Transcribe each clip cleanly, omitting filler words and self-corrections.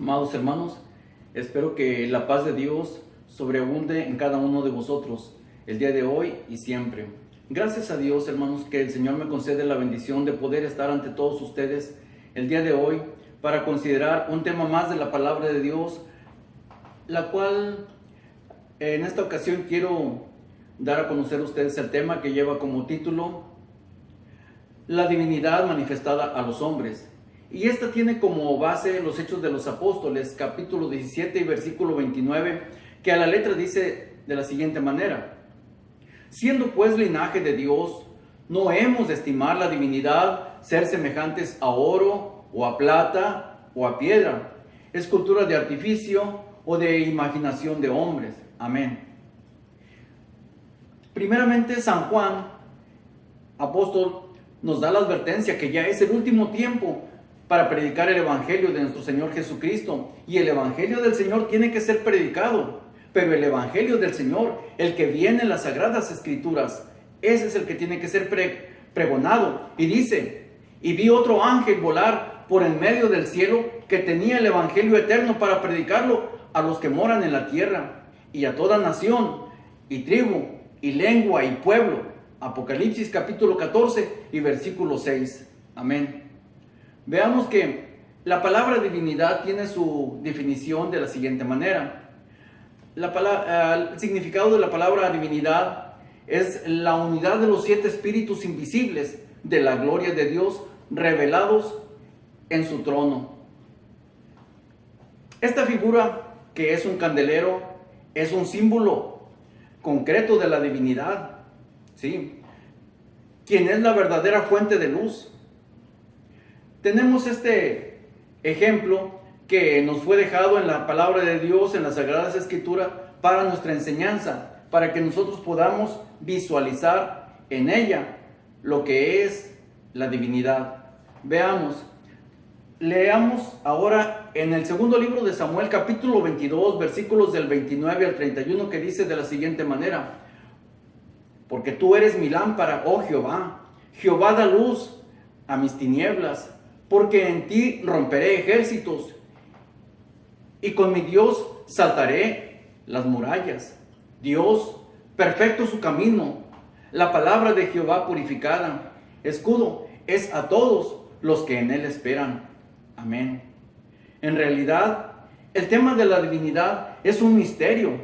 Amados hermanos, espero que la paz de Dios sobreabunde en cada uno de vosotros el día de hoy y siempre. Gracias a Dios, hermanos, que el Señor me concede la bendición de poder estar ante todos ustedes el día de hoy para considerar un tema más de la palabra de Dios, la cual en esta ocasión quiero dar a conocer a ustedes el tema que lleva como título La divinidad manifestada a los hombres. Y esta tiene como base los Hechos de los Apóstoles, capítulo 17 y versículo 29, que a la letra dice de la siguiente manera: siendo pues linaje de Dios, no hemos de estimar la divinidad ser semejantes a oro, o a plata, o a piedra, escultura de artificio, o de imaginación de hombres. Amén. Primeramente, San Juan, apóstol, nos da la advertencia que ya es el último tiempo para predicar el Evangelio de nuestro Señor Jesucristo. Y el Evangelio del Señor tiene que ser predicado. Pero el Evangelio del Señor, el que viene en las Sagradas Escrituras, ese es el que tiene que ser pregonado. Y dice: y vi otro ángel volar por en medio del cielo, que tenía el Evangelio eterno para predicarlo a los que moran en la tierra, y a toda nación, y tribu, y lengua, y pueblo. Apocalipsis capítulo 14 y versículo 6. Amén. Veamos que la palabra divinidad tiene su definición de la siguiente manera. El significado de la palabra divinidad es la unidad de los 7 espíritus invisibles de la gloria de Dios revelados en su trono. Esta figura, que es un candelero, es un símbolo concreto de la divinidad, ¿sí? Quien es la verdadera fuente de luz. Tenemos este ejemplo que nos fue dejado en la palabra de Dios, en las Sagradas Escrituras, para nuestra enseñanza, para que nosotros podamos visualizar en ella lo que es la divinidad. Leamos ahora en el segundo libro de Samuel, capítulo 22, versículos del 29 al 31, que dice de la siguiente manera: porque tú eres mi lámpara, oh Jehová. Jehová da luz a mis tinieblas, porque en ti romperé ejércitos, y con mi Dios saltaré las murallas. Dios, perfecto su camino, la palabra de Jehová purificada. Escudo es a todos los que en él esperan. Amén. En realidad, el tema de la divinidad es un misterio.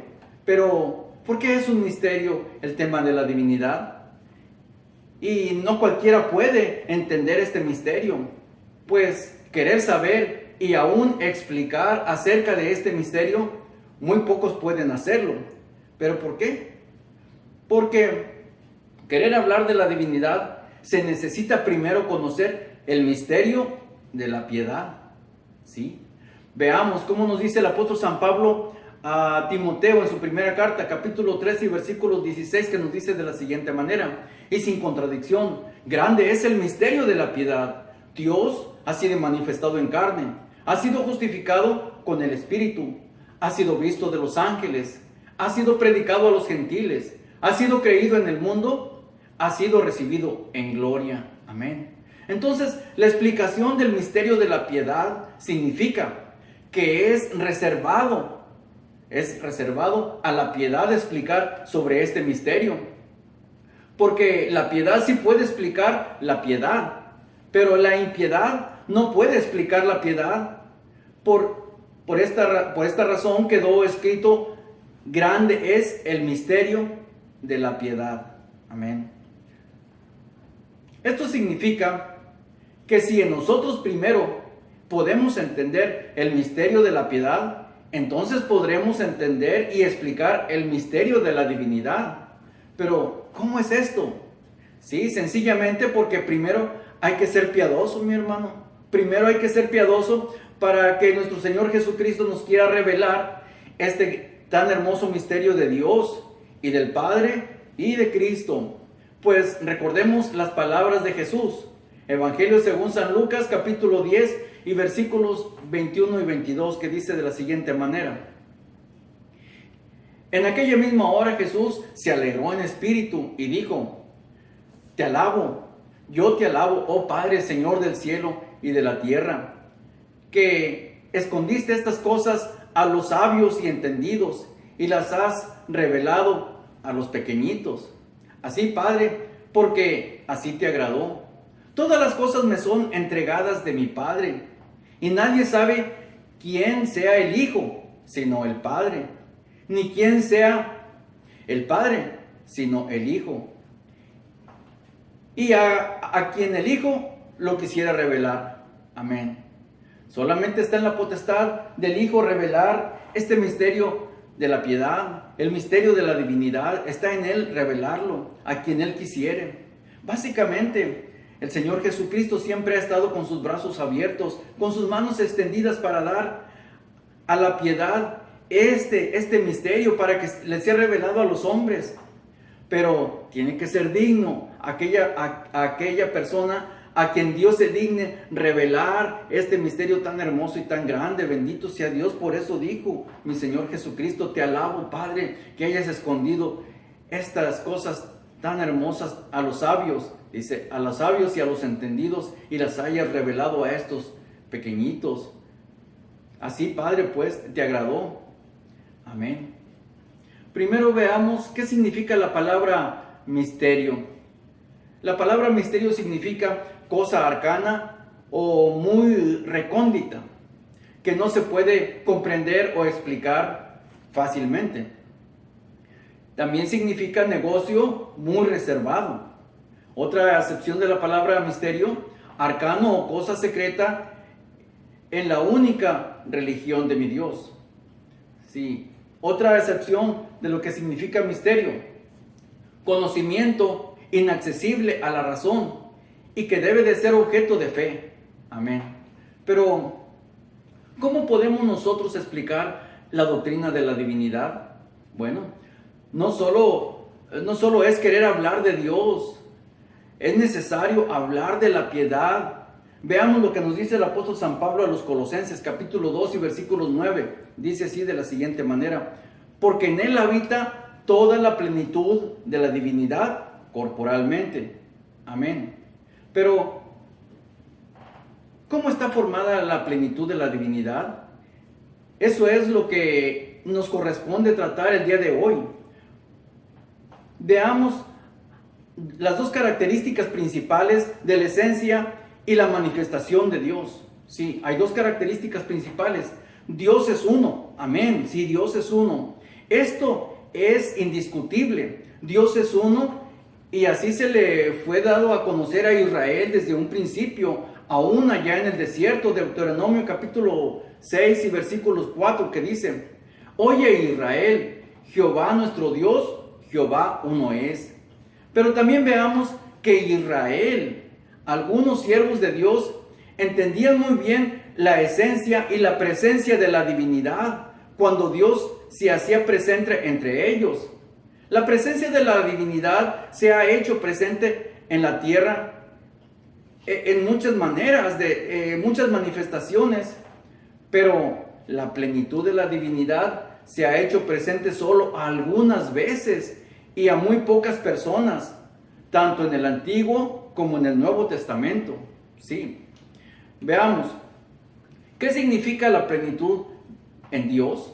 Pero, ¿por qué es un misterio el tema de la divinidad? Y no cualquiera puede entender este misterio. Pues querer saber y aún explicar acerca de este misterio, muy pocos pueden hacerlo. ¿Pero por qué? Porque querer hablar de la divinidad se necesita primero conocer el misterio de la piedad, ¿sí? Veamos cómo nos dice el apóstol San Pablo a Timoteo en su primera carta, capítulo 13 y versículos 16, que nos dice de la siguiente manera, y sin contradicción: grande es el misterio de la piedad. Dios ha sido manifestado en carne, ha sido justificado con el Espíritu, ha sido visto de los ángeles, ha sido predicado a los gentiles, ha sido creído en el mundo, ha sido recibido en gloria. Amén. Entonces, la explicación del misterio de la piedad significa que es reservado a la piedad explicar sobre este misterio. Porque la piedad sí puede explicar la piedad, pero la impiedad no puede explicar la piedad. Por esta razón quedó escrito: grande es el misterio de la piedad. Amén. Esto significa que si en nosotros primero podemos entender el misterio de la piedad, entonces podremos entender y explicar el misterio de la divinidad. Pero, ¿cómo es esto? Sí, sencillamente porque primero hay que ser piadoso, mi hermano. Primero hay que ser piadoso para que nuestro Señor Jesucristo nos quiera revelar este tan hermoso misterio de Dios y del Padre y de Cristo. Pues recordemos las palabras de Jesús. Evangelio según San Lucas, capítulo 10 y versículos 21 y 22, que dice de la siguiente manera: en aquella misma hora Jesús se alegró en espíritu y dijo: te alabo, yo te alabo, oh Padre, Señor del cielo y de la tierra, que escondiste estas cosas a los sabios y entendidos y las has revelado a los pequeñitos. Así, Padre, porque así te agradó. Todas las cosas me son entregadas de mi Padre, y nadie sabe quién sea el Hijo, sino el Padre, ni quién sea el Padre, sino el Hijo, y a quien el Hijo lo quisiera revelar. Amén. Solamente está en la potestad del Hijo revelar este misterio de la piedad, el misterio de la divinidad. Está en Él revelarlo a quien Él quisiere. Básicamente, el Señor Jesucristo siempre ha estado con sus brazos abiertos, con sus manos extendidas para dar a la piedad este misterio, para que le sea revelado a los hombres. Pero tiene que ser digno aquella persona a quien Dios se digne revelar este misterio tan hermoso y tan grande. Bendito sea Dios. Por eso dijo mi Señor Jesucristo: te alabo, Padre, que hayas escondido estas cosas tan hermosas a los sabios. Dice, a los sabios y a los entendidos, y las hayas revelado a estos pequeñitos. Así, Padre, pues, te agradó. Amén. Primero veamos qué significa la palabra misterio. La palabra misterio significa cosa arcana o muy recóndita, que no se puede comprender o explicar fácilmente. También significa negocio muy reservado. Otra acepción de la palabra misterio: arcano o cosa secreta en la única religión de mi Dios. Sí. Otra acepción de lo que significa misterio: conocimiento inaccesible a la razón y que debe de ser objeto de fe. Amén. Pero, ¿cómo podemos nosotros explicar la doctrina de la divinidad? Bueno, no solo es querer hablar de Dios, es necesario hablar de la piedad. Veamos lo que nos dice el apóstol San Pablo a los Colosenses, capítulo 2 y versículos 9. Dice así de la siguiente manera: porque en Él habita toda la plenitud de la divinidad corporalmente. Amén. Pero, ¿cómo está formada la plenitud de la divinidad? Eso es lo que nos corresponde tratar el día de hoy. Veamos las dos características principales de la esencia y la manifestación de Dios. Sí, hay dos características principales. Dios es uno. Amén. Sí, Dios es uno. Esto es indiscutible. Dios es uno, y así se le fue dado a conocer a Israel desde un principio, aún allá en el desierto. Deuteronomio capítulo 6 y versículos 4, que dice: oye Israel, Jehová nuestro Dios, Jehová uno es. Pero también veamos que Israel, algunos siervos de Dios, entendían muy bien la esencia y la presencia de la divinidad cuando Dios se hacía presente entre ellos. La presencia de la divinidad se ha hecho presente en la tierra en muchas maneras, muchas manifestaciones, pero la plenitud de la divinidad se ha hecho presente solo algunas veces y a muy pocas personas, tanto en el Antiguo como en el Nuevo Testamento. Sí. Veamos, ¿qué significa la plenitud en Dios?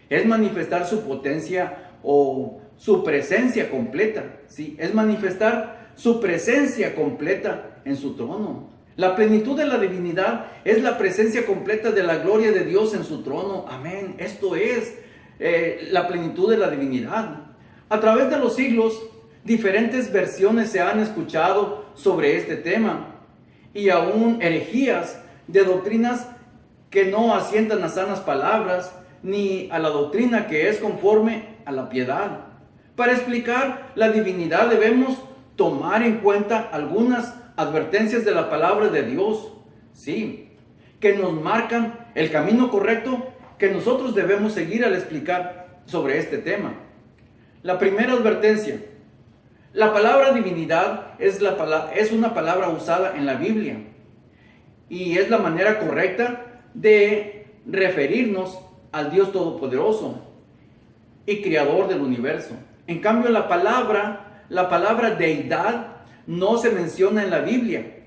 Es manifestar su potencia o su presencia completa. Sí, es manifestar su presencia completa en su trono. La plenitud de la divinidad es la presencia completa de la gloria de Dios en su trono. Amén. Esto es la plenitud de la divinidad. A través de los siglos, diferentes versiones se han escuchado sobre este tema, y aún herejías de doctrinas que no asientan a sanas palabras, ni a la doctrina que es conforme a la piedad. Para explicar la divinidad debemos tomar en cuenta algunas advertencias de la palabra de Dios, sí, que nos marcan el camino correcto que nosotros debemos seguir al explicar sobre este tema. La primera advertencia: la palabra divinidad es una palabra usada en la Biblia, y es la manera correcta de referirnos al Dios Todopoderoso y Creador del universo. En cambio, la palabra deidad no se menciona en la Biblia.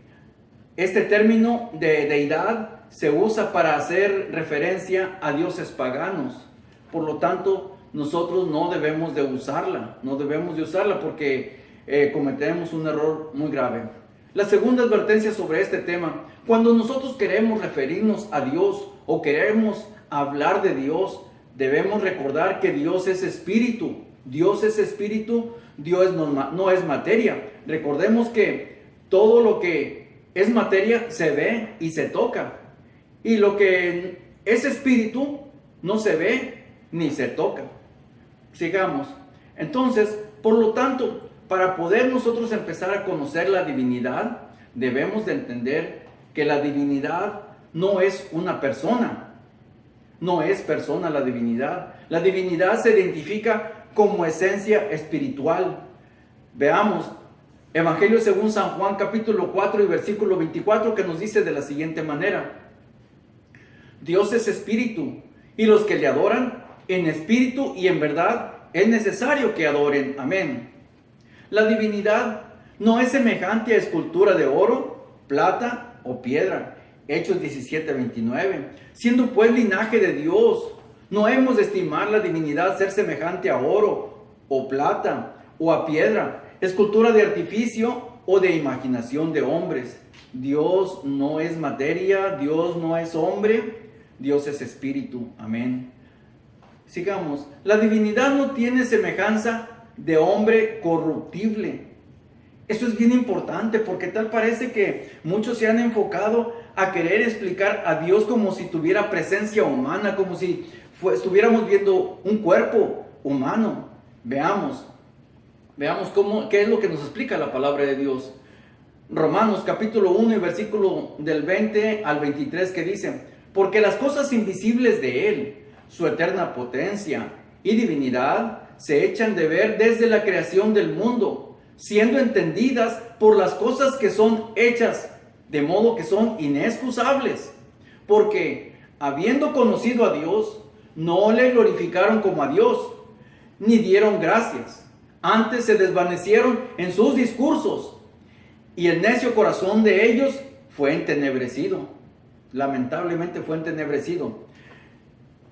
Este término de deidad se usa para hacer referencia a dioses paganos. Por lo tanto, nosotros no debemos de usarla, porque cometemos un error muy grave. La segunda advertencia sobre este tema: cuando nosotros queremos referirnos a Dios o queremos hablar de Dios, debemos recordar que Dios es espíritu. Dios es espíritu, Dios no es materia. Recordemos que todo lo que es materia se ve y se toca, y lo que es espíritu no se ve ni se toca. Sigamos. Entonces, por lo tanto, para poder nosotros empezar a conocer la divinidad, debemos de entender que la divinidad no es una persona. No es persona la divinidad. La divinidad se identifica como esencia espiritual. Veamos Evangelio según San Juan, capítulo 4 y versículo 24, que nos dice de la siguiente manera: Dios es espíritu, y los que le adoran en espíritu y en verdad es necesario que adoren. Amén. La divinidad no es semejante a escultura de oro, plata o piedra. Hechos 17:29. Siendo pues linaje de Dios, no hemos de estimar la divinidad ser semejante a oro o plata o a piedra, escultura de artificio o de imaginación de hombres. Dios no es materia, Dios no es hombre, Dios es espíritu. Amén. Sigamos. La divinidad no tiene semejanza de hombre corruptible. Esto es bien importante, porque tal parece que muchos se han enfocado a querer explicar a Dios como si tuviera presencia humana, como si estuviéramos viendo un cuerpo humano. Veamos qué es lo que nos explica la palabra de Dios. Romanos capítulo 1 y versículo del 20 al 23, que dice: porque las cosas invisibles de Él, su eterna potencia y divinidad, se echan de ver desde la creación del mundo, siendo entendidas por las cosas que son hechas, de modo que son inexcusables. Porque, habiendo conocido a Dios, no le glorificaron como a Dios, ni dieron gracias. Antes se desvanecieron en sus discursos, y el necio corazón de ellos fue entenebrecido. Lamentablemente fue entenebrecido.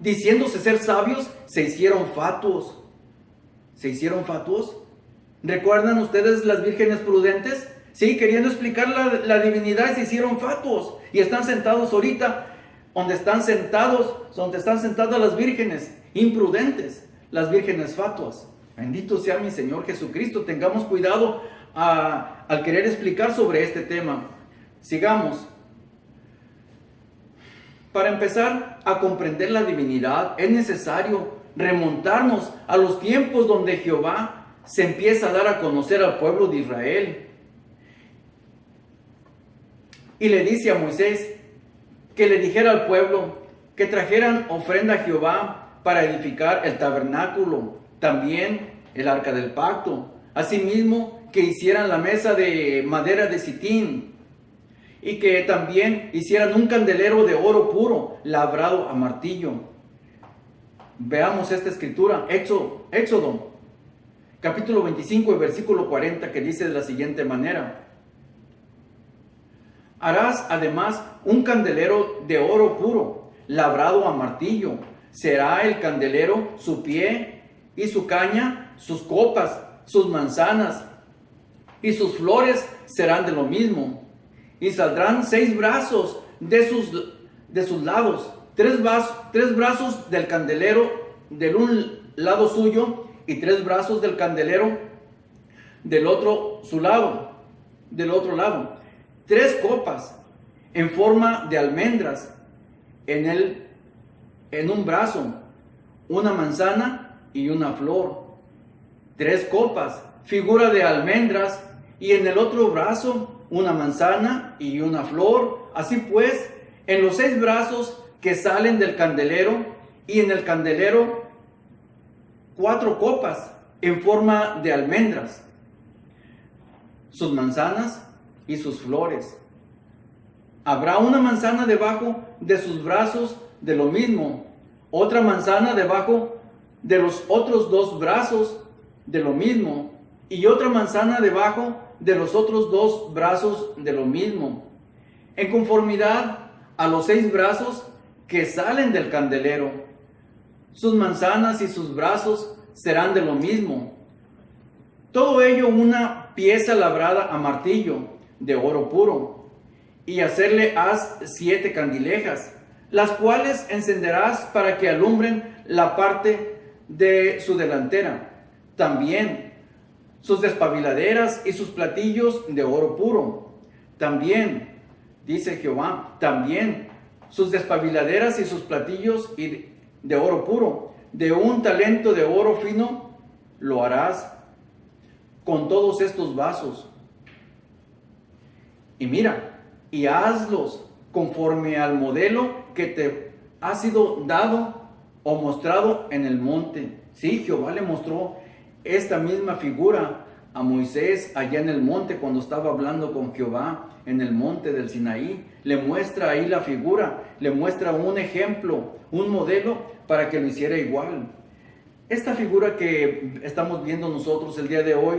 Diciéndose ser sabios, se hicieron fatuos. ¿Se hicieron fatuos? ¿Recuerdan ustedes las vírgenes prudentes? Sí, queriendo explicar la divinidad, se hicieron fatuos. Y están sentados ahorita donde están sentadas las vírgenes imprudentes, las vírgenes fatuas. Bendito sea mi Señor Jesucristo. Tengamos cuidado al querer explicar sobre este tema. Sigamos. Para empezar a comprender la divinidad, es necesario remontarnos a los tiempos donde Jehová se empieza a dar a conocer al pueblo de Israel. Y le dice a Moisés que le dijera al pueblo que trajeran ofrenda a Jehová para edificar el tabernáculo, también el arca del pacto. Asimismo, que hicieran la mesa de madera de sitín, y que también hicieran un candelero de oro puro, labrado a martillo. Veamos esta escritura, Éxodo, capítulo 25 y versículo 40, que dice de la siguiente manera: harás además un candelero de oro puro, labrado a martillo. Será el candelero su pie y su caña, sus copas, sus manzanas y sus flores serán de lo mismo. Y saldrán 6 brazos de sus lados, 3 brazos del candelero del un lado suyo, y 3 brazos del candelero del otro lado. 3 copas en forma de almendras en un brazo, una manzana y una flor. 3 copas, figura de almendras, y en el otro brazo una manzana y una flor. Así pues, en los 6 brazos que salen del candelero, y en el candelero 4 copas en forma de almendras, sus manzanas y sus flores. Habrá una manzana debajo de sus brazos de lo mismo, otra manzana debajo de los otros 2 brazos de lo mismo, y otra manzana debajo de los otros 2 brazos de lo mismo, en conformidad a los 6 brazos que salen del candelero. Sus manzanas y sus brazos serán de lo mismo. Todo ello una pieza labrada a martillo de oro puro. Y hacerle haz 7 candilejas, las cuales encenderás para que alumbren la parte de su delantera. También sus despabiladeras y sus platillos de oro puro. También, dice Jehová, también sus despabiladeras y sus platillos de oro puro. De un talento de oro fino lo harás con todos estos vasos. Y mira, y hazlos conforme al modelo que te ha sido dado o mostrado en el monte. Sí, Jehová le mostró esta misma figura a Moisés allá en el monte cuando estaba hablando con Jehová en el monte del Sinaí. Le muestra ahí la figura, le muestra un ejemplo, un modelo para que lo hiciera igual. Esta figura que estamos viendo nosotros el día de hoy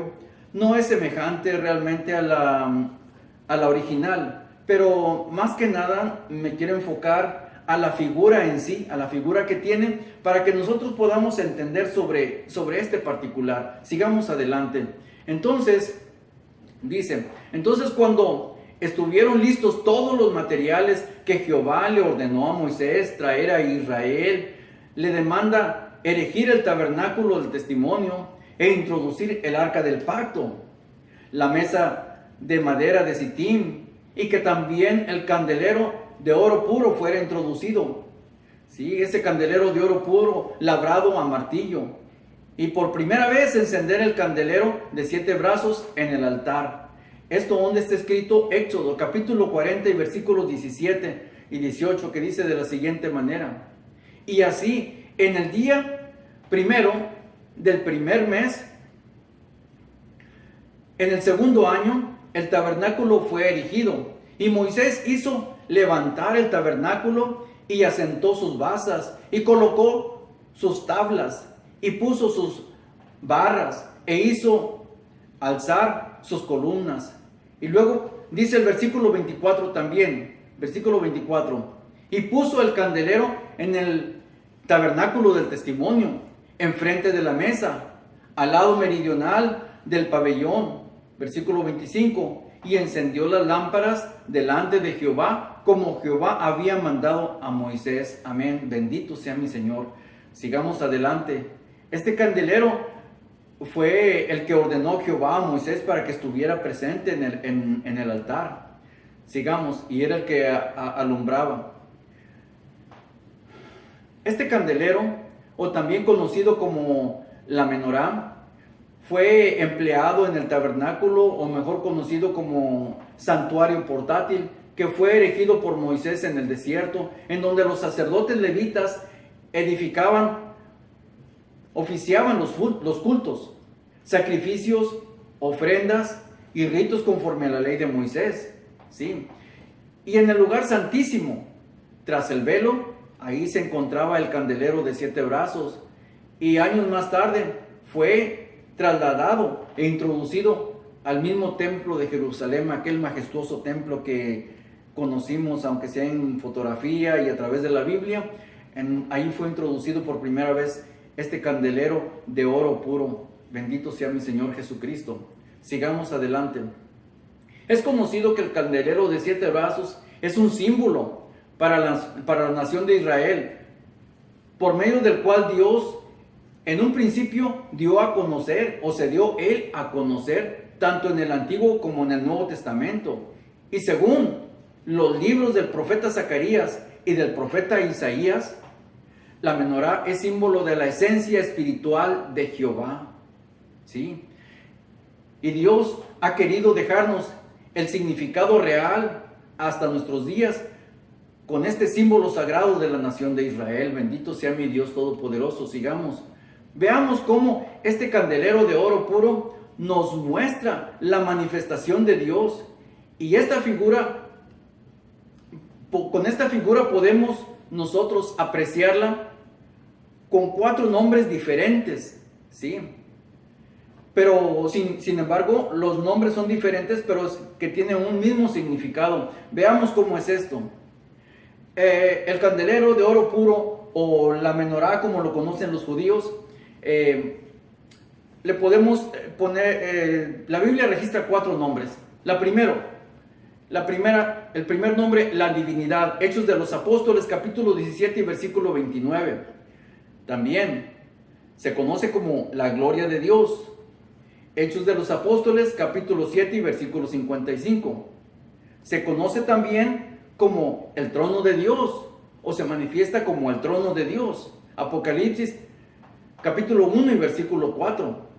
no es semejante realmente a la original, pero más que nada me quiero enfocar a la figura en sí, a la figura que tiene, para que nosotros podamos entender sobre este particular. Sigamos adelante. Entonces, dice, entonces cuando estuvieron listos todos los materiales que Jehová le ordenó a Moisés traer a Israel, le demanda erigir el tabernáculo del testimonio e introducir el arca del pacto, la mesa de madera de Sittim, y que también el candelero de oro puro fuera introducido. Sí, ese candelero de oro puro labrado a martillo. Y por primera vez encender el candelero de 7 brazos en el altar. Esto donde está escrito Éxodo capítulo 40 y versículos 17 y 18, que dice de la siguiente manera. Y así, en el día primero del primer mes, en el segundo año, el tabernáculo fue erigido, y Moisés hizo levantar el tabernáculo y asentó sus basas y colocó sus tablas y puso sus barras e hizo alzar sus columnas. Y luego dice el versículo 24 también, versículo 24, y puso el candelero en el tabernáculo del testimonio, enfrente de la mesa, al lado meridional del pabellón. Versículo 25, y encendió las lámparas delante de Jehová, como Jehová había mandado a Moisés. Amén. Bendito sea mi Señor. Sigamos adelante. Este candelero fue el que ordenó Jehová a Moisés para que estuviera presente en el altar. Sigamos, y era el que alumbraba. Este candelero, o también conocido como la menorá, fue empleado en el tabernáculo, o mejor conocido como santuario portátil, que fue erigido por Moisés en el desierto, en donde los sacerdotes levitas oficiaban los cultos, sacrificios, ofrendas y ritos conforme a la ley de Moisés. ¿Sí? Y en el lugar santísimo, tras el velo, ahí se encontraba el candelero de 7 brazos, y años más tarde fue trasladado e introducido al mismo templo de Jerusalén, aquel majestuoso templo que conocimos, aunque sea en fotografía y a través de la Biblia. Ahí fue introducido por primera vez este candelero de oro puro. Bendito sea mi Señor Jesucristo. Sigamos adelante. Es conocido que el candelero de 7 brazos es un símbolo para la nación de Israel, por medio del cual Dios en un principio dio a conocer, o se dio Él a conocer, tanto en el Antiguo como en el Nuevo Testamento. Y según los libros del profeta Zacarías y del profeta Isaías, la menorá es símbolo de la esencia espiritual de Jehová. ¿Sí? Y Dios ha querido dejarnos el significado real hasta nuestros días con este símbolo sagrado de la nación de Israel. Bendito sea mi Dios Todopoderoso. Sigamos. Veamos cómo este candelero de oro puro nos muestra la manifestación de Dios. Y con esta figura podemos nosotros apreciarla con 4 nombres diferentes, ¿sí? Pero sin embargo, los nombres son diferentes, pero que tienen un mismo significado. Veamos cómo es esto. el candelero de oro puro o la menorá, como lo conocen los judíos, le podemos poner, la Biblia registra 4 nombres. El primer nombre, la divinidad. Hechos de los Apóstoles, capítulo 17 y versículo 29. También se conoce como la gloria de Dios. Hechos de los Apóstoles, capítulo 7 y versículo 55. Se conoce también como el trono de Dios, o se manifiesta como el trono de Dios. Apocalipsis, capítulo 1 y versículo 4.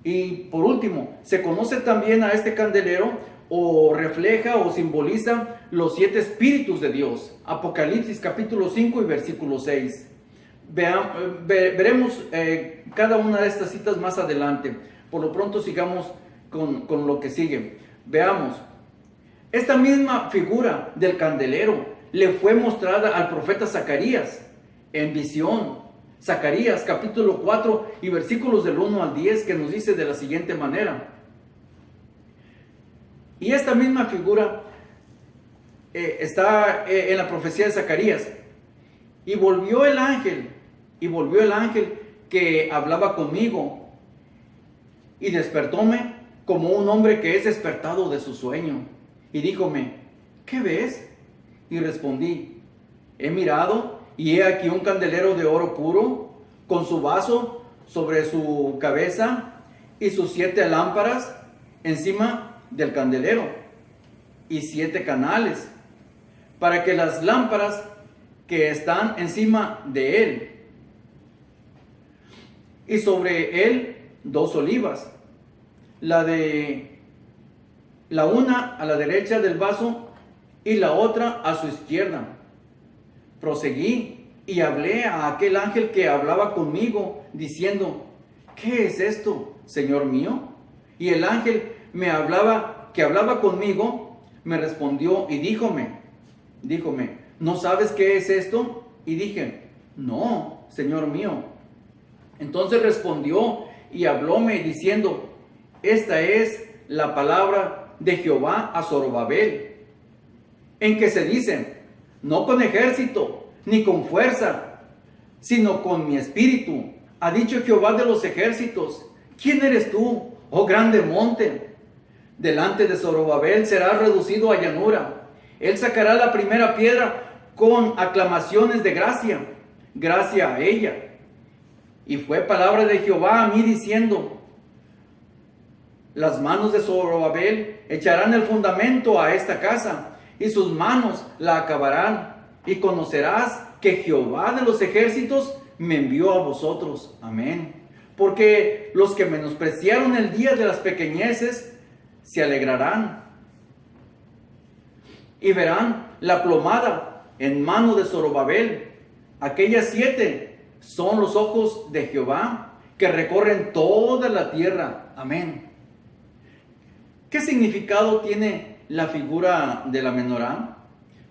Y por último, se conoce también a este candelero, o refleja o simboliza los 7 espíritus de Dios. Apocalipsis, capítulo 5 y versículo 6. Veremos cada una de estas citas más adelante. Por lo pronto sigamos con lo que sigue. Veamos. Esta misma figura del candelero le fue mostrada al profeta Zacarías en visión. Zacarías capítulo 4 y versículos del 1 al 10, que nos dice de la siguiente manera. Y esta misma figura está en la profecía de Zacarías. Y volvió el ángel que hablaba conmigo, y despertóme como un hombre que es despertado de su sueño. Y díjome, ¿qué ves? Y respondí, he mirado, y he aquí un candelero de oro puro, con su vaso sobre su cabeza, y sus 7 lámparas encima del candelero, y 7 canales, para que las lámparas que están encima de él, y sobre él 2 olivas, la una a la derecha del vaso y la otra a su izquierda. Proseguí y hablé a aquel ángel que hablaba conmigo, diciendo, ¿qué es esto, Señor mío? Y el ángel que hablaba conmigo, me respondió y díjome, ¿no sabes qué es esto? Y dije, no, Señor mío. Entonces respondió y hablóme diciendo, esta es la palabra de Jehová a Zorobabel, en que se dice, no con ejército, ni con fuerza, sino con mi espíritu, ha dicho Jehová de los ejércitos. ¿Quién eres tú, oh grande monte? Delante de Zorobabel será reducido a llanura. Él sacará la primera piedra con aclamaciones de gracia a ella. Y fue palabra de Jehová a mí diciendo, las manos de Zorobabel echarán el fundamento a esta casa, y sus manos la acabarán, y conocerás que Jehová de los ejércitos me envió a vosotros. Amén. Porque los que menospreciaron el día de las pequeñeces se alegrarán y verán la plomada en mano de Zorobabel. Aquellas 7 son los ojos de Jehová que recorren toda la tierra. Amén. ¿Qué significado tiene la figura de la menorá?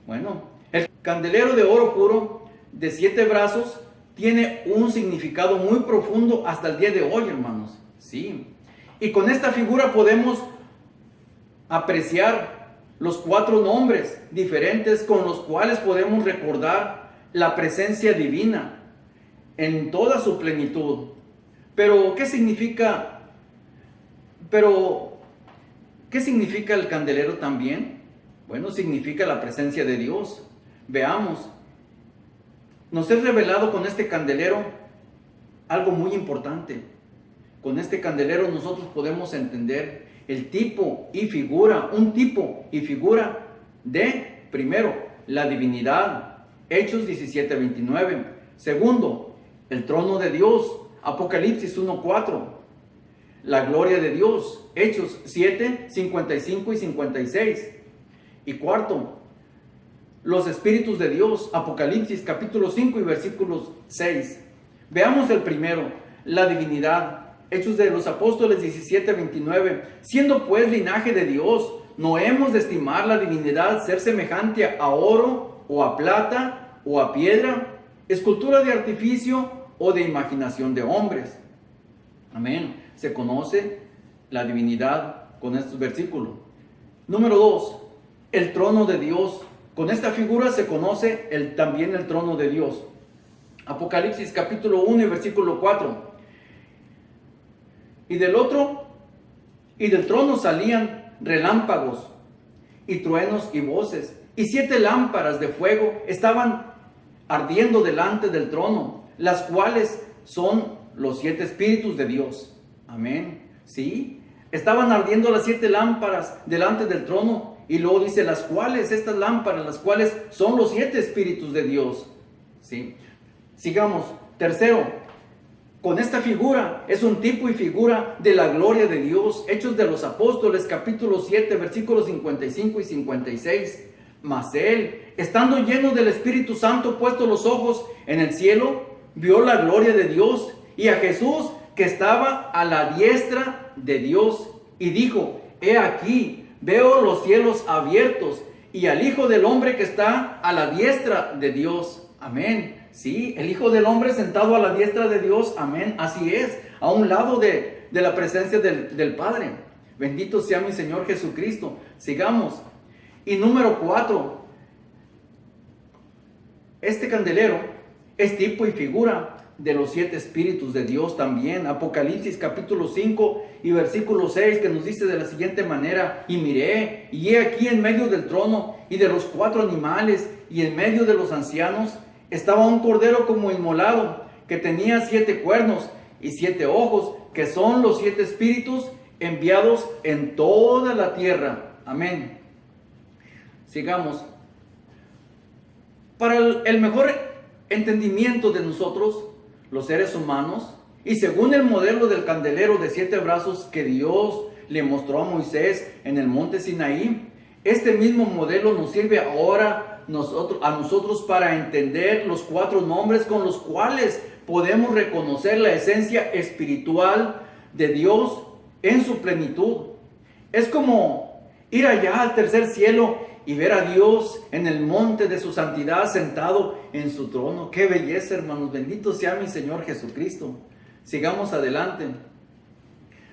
Bueno, el candelero de oro puro de 7 brazos tiene un significado muy profundo hasta el día de hoy, hermanos. Sí. Y con esta figura podemos apreciar los 4 nombres diferentes con los cuales podemos recordar la presencia divina en toda su plenitud. Pero, ¿qué significa el candelero también? Bueno, significa la presencia de Dios. Veamos. Nos es revelado con este candelero algo muy importante. Con este candelero nosotros podemos entender un tipo y figura de, primero, la divinidad, Hechos 17:29. Segundo, el trono de Dios, Apocalipsis 1:4. La gloria de Dios, Hechos 7:55 y 56. Y cuarto, los espíritus de Dios, Apocalipsis capítulo 5 y versículos 6. Veamos el primero, la divinidad. Hechos de los Apóstoles 17:29. Siendo pues linaje de Dios, no hemos de estimar la divinidad ser semejante a oro o a plata o a piedra, escultura de artificio o de imaginación de hombres. Amén. Se conoce la divinidad con estos versículos. Número 2, el trono de Dios. Con esta figura se conoce también el trono de Dios. Apocalipsis capítulo 1 y versículo 4. Y del trono salían relámpagos y truenos y voces, y 7 lámparas de fuego estaban ardiendo delante del trono, las cuales son los 7 espíritus de Dios. Amén. ¿Sí? Estaban ardiendo las 7 lámparas delante del trono, y luego dice las cuales, estas lámparas, las cuales son los 7 espíritus de Dios. ¿Sí? Sigamos. Tercero, con esta figura es un tipo y figura de la gloria de Dios. Hechos de los Apóstoles, capítulo 7, versículos 55 y 56. Mas él, estando lleno del Espíritu Santo, puesto los ojos en el cielo, vio la gloria de Dios y a Jesús que estaba a la diestra de Dios, y dijo: he aquí, veo los cielos abiertos y al Hijo del Hombre que está a la diestra de Dios. Amén. Sí, el Hijo del Hombre sentado a la diestra de Dios. Amén. Así es, a un lado de la presencia del Padre. Bendito sea mi Señor Jesucristo. Sigamos. Y número 4. Este candelero es tipo y figura de los 7 espíritus de Dios también. Apocalipsis capítulo 5 y versículo 6, que nos dice de la siguiente manera: y miré, y he aquí en medio del trono y de los 4 animales y en medio de los ancianos estaba un cordero como inmolado, que tenía 7 cuernos y 7 ojos, que son los 7 espíritus enviados en toda la tierra. Amén. Sigamos. Para el mejor entendimiento de nosotros, los seres humanos, y según el modelo del candelero de 7 brazos que Dios le mostró a Moisés en el monte Sinaí, este mismo modelo nos sirve ahora a nosotros para entender los 4 nombres con los cuales podemos reconocer la esencia espiritual de Dios en su plenitud. Es como ir allá al tercer cielo y ver a Dios en el monte de su santidad sentado en su trono. ¡Qué belleza, hermanos! Bendito sea mi Señor Jesucristo. Sigamos adelante.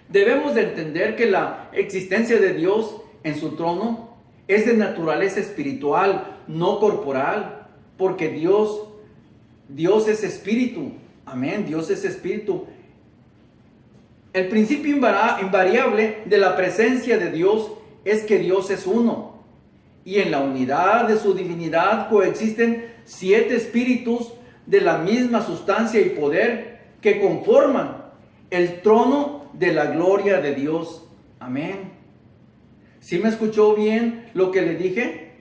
Debemos de entender que la existencia de Dios en su trono es de naturaleza espiritual, no corporal, porque Dios es espíritu. Amén, Dios es espíritu. El principio invariable de la presencia de Dios es que Dios es uno. Y en la unidad de su divinidad coexisten 7 espíritus de la misma sustancia y poder que conforman el trono de la gloria de Dios. Amén. ¿Sí me escuchó bien lo que le dije?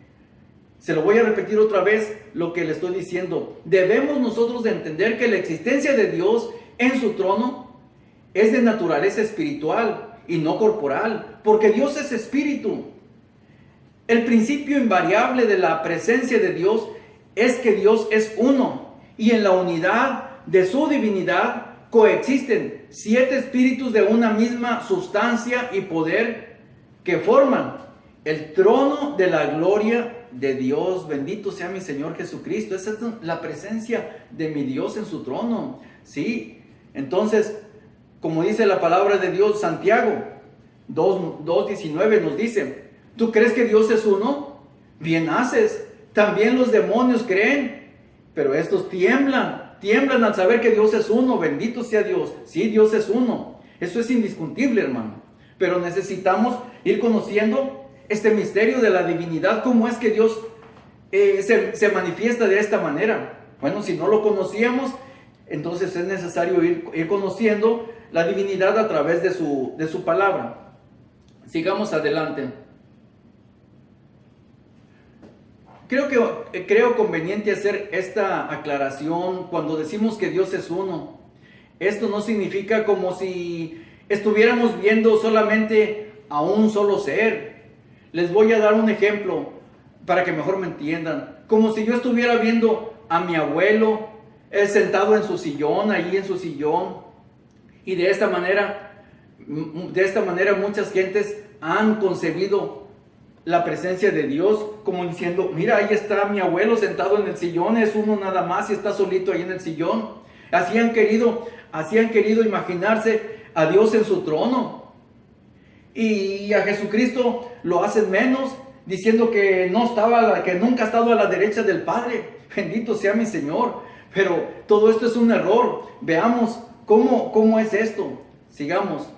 Se lo voy a repetir otra vez lo que le estoy diciendo. Debemos nosotros de entender que la existencia de Dios en su trono es de naturaleza espiritual y no corporal, porque Dios es espíritu. El principio invariable de la presencia de Dios es que Dios es uno, y en la unidad de su divinidad coexisten 7 espíritus de una misma sustancia y poder que forman el trono de la gloria de Dios. Bendito sea mi Señor Jesucristo. Esa es la presencia de mi Dios en su trono. Sí, entonces, como dice la palabra de Dios, Santiago 2:19 nos dice: ¿tú crees que Dios es uno? Bien haces. También los demonios creen, pero estos tiemblan al saber que Dios es uno. Bendito sea Dios. Sí, Dios es uno. Eso es indiscutible, hermano. Pero necesitamos ir conociendo este misterio de la divinidad. ¿Cómo es que Dios se manifiesta de esta manera? Bueno, si no lo conocíamos, entonces es necesario ir conociendo la divinidad a través de su palabra. Sigamos adelante. Creo conveniente hacer esta aclaración cuando decimos que Dios es uno. Esto no significa como si estuviéramos viendo solamente a un solo ser. Les voy a dar un ejemplo para que mejor me entiendan. Como si yo estuviera viendo a mi abuelo sentado en su sillón, ahí en su sillón. Y de esta manera muchas gentes han concebido la presencia de Dios como diciendo: mira, ahí está mi abuelo sentado en el sillón, es uno nada más y está solito ahí en el sillón. Así han querido imaginarse a Dios en su trono, y a Jesucristo lo hacen menos, diciendo que no estaba, que nunca ha estado a la derecha del Padre. Bendito sea mi Señor. Pero todo esto es un error. Veamos cómo es esto. Sigamos.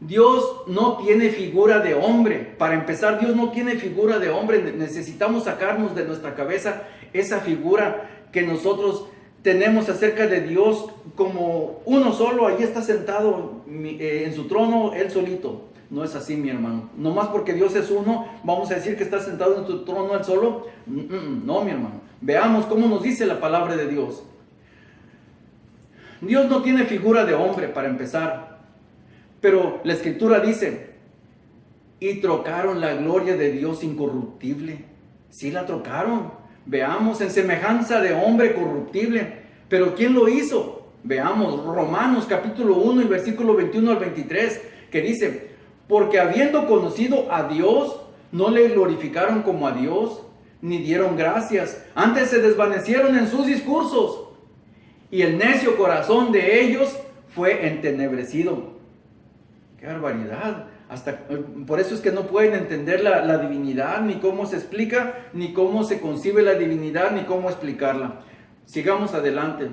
Dios no tiene figura de hombre. Para empezar, Dios no tiene figura de hombre. Necesitamos sacarnos de nuestra cabeza esa figura que nosotros tenemos acerca de Dios como uno solo. Ahí está sentado en su trono, Él solito. No es así, mi hermano. No más porque Dios es uno, vamos a decir que está sentado en su trono Él solo. No, mi hermano. Veamos cómo nos dice la palabra de Dios. Dios no tiene figura de hombre, para empezar. Pero la Escritura dice, y trocaron la gloria de Dios incorruptible. Sí la trocaron. Veamos, en semejanza de hombre corruptible. Pero ¿quién lo hizo? Veamos, Romanos capítulo 1 y versículo 21 al 23, que dice, porque habiendo conocido a Dios, no le glorificaron como a Dios, ni dieron gracias. Antes se desvanecieron en sus discursos, y el necio corazón de ellos fue entenebrecido. ¡Qué barbaridad! Por eso es que no pueden entender la divinidad, ni cómo se explica, ni cómo se concibe la divinidad, ni cómo explicarla. Sigamos adelante.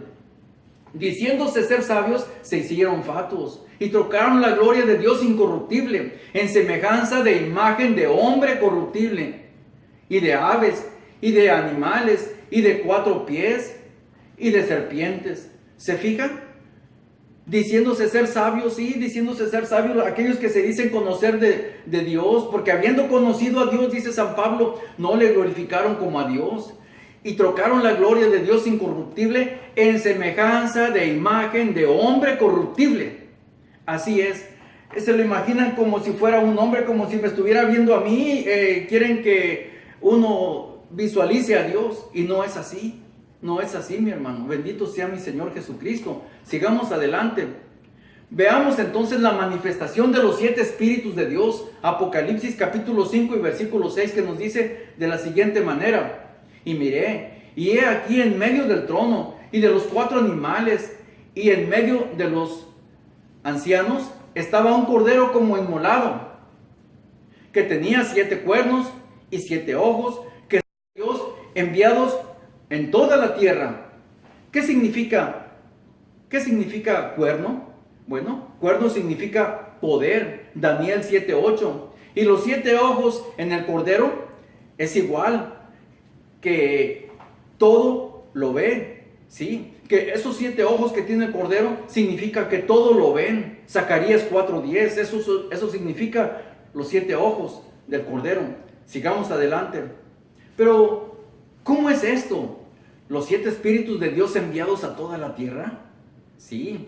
Diciéndose ser sabios, se hicieron fatuos y trocaron la gloria de Dios incorruptible en semejanza de imagen de hombre corruptible, y de aves, y de animales, y de 4 pies, y de serpientes. ¿Se fijan? Diciéndose ser sabios, sí, diciéndose ser sabios, aquellos que se dicen conocer de Dios, porque habiendo conocido a Dios, dice San Pablo, no le glorificaron como a Dios, y trocaron la gloria de Dios incorruptible en semejanza de imagen de hombre corruptible. Así es, se lo imaginan como si fuera un hombre, como si me estuviera viendo a mí, quieren que uno visualice a Dios, y no es así. No es así, mi hermano. Bendito sea mi Señor Jesucristo. Sigamos adelante. Veamos entonces la manifestación de los 7 espíritus de Dios. Apocalipsis capítulo 5 y versículo 6, que nos dice de la siguiente manera. Y miré, y he aquí en medio del trono y de los 4 animales y en medio de los ancianos estaba un cordero como inmolado, que tenía 7 cuernos y 7 ojos, que son Dios enviados en toda la tierra. ¿Qué significa cuerno? Bueno, cuerno significa poder. Daniel 7:8. Y los 7 ojos en el cordero es igual, que todo lo ve. ¿Sí? Que esos 7 ojos que tiene el cordero significa que todo lo ven. Zacarías 4:10. Eso significa los 7 ojos del cordero. Sigamos adelante. Pero ¿cómo es esto? ¿Los 7 espíritus de Dios enviados a toda la tierra? Sí.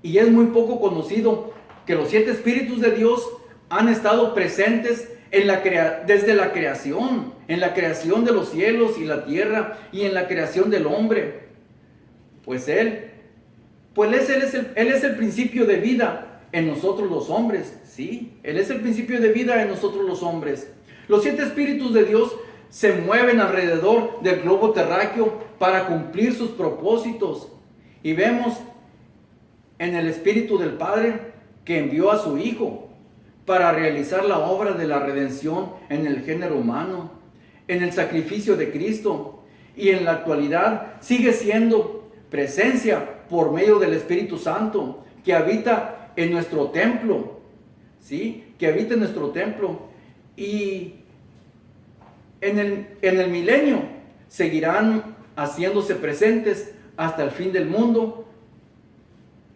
Y es muy poco conocido que los 7 espíritus de Dios han estado presentes desde la creación, en la creación de los cielos y la tierra, y en la creación del hombre. Pues Él es el principio de vida en nosotros los hombres. Sí, Él es el principio de vida en nosotros los hombres. Los 7 espíritus de Dios se mueven alrededor del globo terráqueo para cumplir sus propósitos. Y vemos en el Espíritu del Padre que envió a su Hijo para realizar la obra de la redención en el género humano, en el sacrificio de Cristo, y en la actualidad sigue siendo presencia por medio del Espíritu Santo que habita en nuestro templo, ¿sí? Que habita en nuestro templo. Y en el milenio seguirán haciéndose presentes hasta el fin del mundo.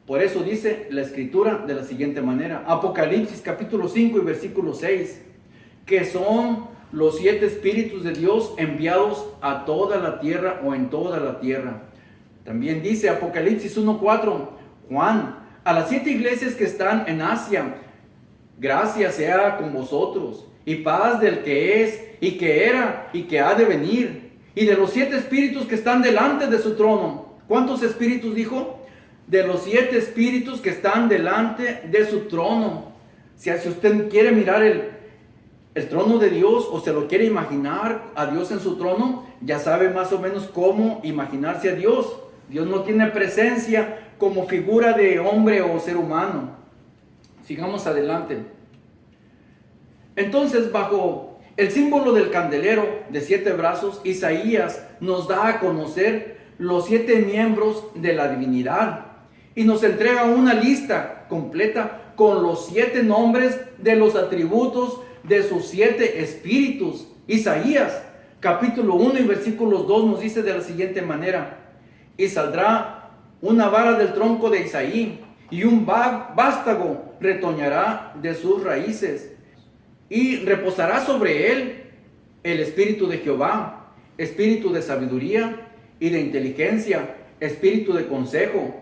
Por eso dice la Escritura de la siguiente manera, Apocalipsis capítulo 5 y versículo 6, que son los 7 espíritus de Dios enviados a toda la tierra o en toda la tierra. También dice Apocalipsis 1:4, Juan, a las 7 iglesias que están en Asia, gracia sea con vosotros y paz del que es y que era y que ha de venir, y de los 7 espíritus que están delante de su trono. ¿Cuántos espíritus dijo? De los 7 espíritus que están delante de su trono. Si usted quiere mirar el trono de Dios, o se lo quiere imaginar a Dios en su trono, ya sabe más o menos cómo imaginarse a Dios. Dios no tiene presencia como figura de hombre o ser humano. Sigamos adelante. Entonces, bajo El símbolo del candelero de 7 brazos, Isaías nos da a conocer los 7 miembros de la divinidad y nos entrega una lista completa con los 7 nombres de los atributos de sus 7 espíritus. Isaías capítulo 1 y versículos 2 nos dice de la siguiente manera: y saldrá una vara del tronco de Isaí, y un vástago retoñará de sus raíces, y reposará sobre él el espíritu de Jehová, espíritu de sabiduría y de inteligencia, espíritu de consejo,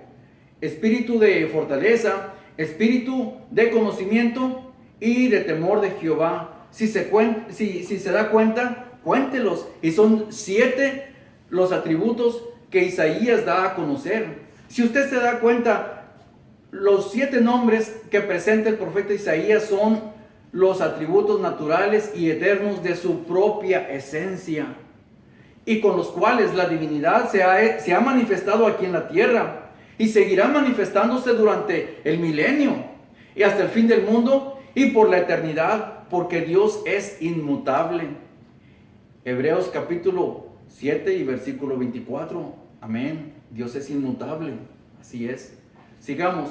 espíritu de fortaleza, espíritu de conocimiento y de temor de Jehová. Si se da cuenta, cuéntelos. Y son 7 los atributos que Isaías da a conocer. Si usted se da cuenta, los 7 nombres que presenta el profeta Isaías son los atributos naturales y eternos de su propia esencia, y con los cuales la divinidad se ha manifestado aquí en la tierra, y seguirá manifestándose durante el milenio, y hasta el fin del mundo, y por la eternidad, porque Dios es inmutable. Hebreos capítulo 7 y versículo 24. Amén. Dios es inmutable. Así es. Sigamos.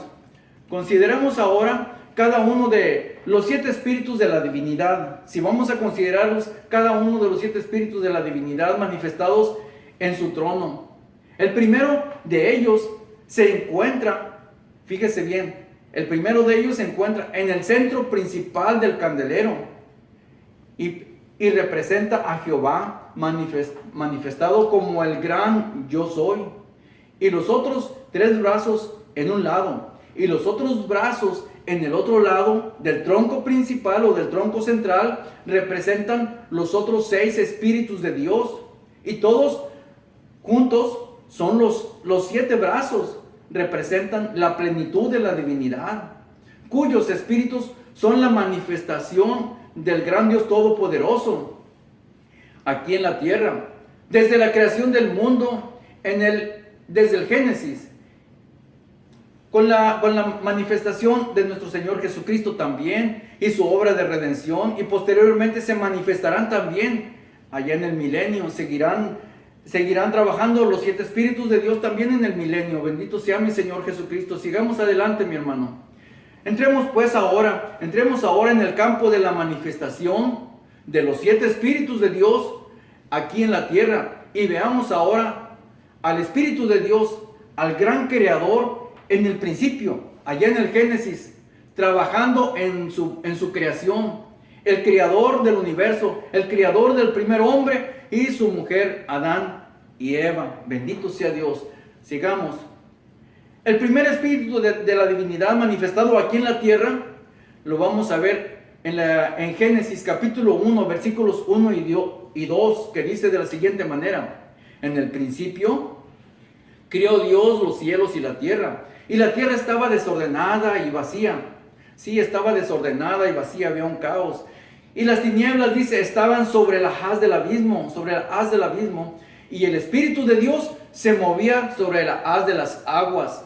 Consideremos ahora cada uno de los 7 espíritus de la divinidad. Si vamos a considerarlos, cada uno de los 7 espíritus de la divinidad manifestados en su trono. El primero de ellos se encuentra, fíjese bien, el primero de ellos se encuentra en el centro principal del candelero y representa a Jehová manifestado como el gran yo soy. Y los otros 3 brazos en un lado y los otros brazos en el otro lado del tronco principal o del tronco central representan los otros 6 espíritus de Dios. Y todos juntos son los 7 brazos, representan la plenitud de la divinidad, cuyos espíritus son la manifestación del gran Dios Todopoderoso aquí en la tierra, desde la creación del mundo, desde el Génesis, con la manifestación de nuestro Señor Jesucristo también, y su obra de redención, y posteriormente se manifestarán también allá en el milenio. Seguirán trabajando los 7 espíritus de Dios también en el milenio. Bendito sea mi Señor Jesucristo. Sigamos adelante, mi hermano. Entremos ahora en el campo de la manifestación de los 7 espíritus de Dios aquí en la tierra, y veamos ahora al Espíritu de Dios, al gran creador en el principio, allá en el Génesis, trabajando en su creación, el creador del universo, el creador del primer hombre y su mujer Adán y Eva. Bendito sea Dios. Sigamos. El primer espíritu de la divinidad manifestado aquí en la tierra lo vamos a ver en Génesis capítulo 1 versículos 1 y 2, que dice de la siguiente manera: en el principio crió Dios los cielos y la tierra estaba desordenada y vacía. Sí, estaba desordenada y vacía, había un caos. Y las tinieblas, dice, estaban sobre la haz del abismo, y el Espíritu de Dios se movía sobre la haz de las aguas.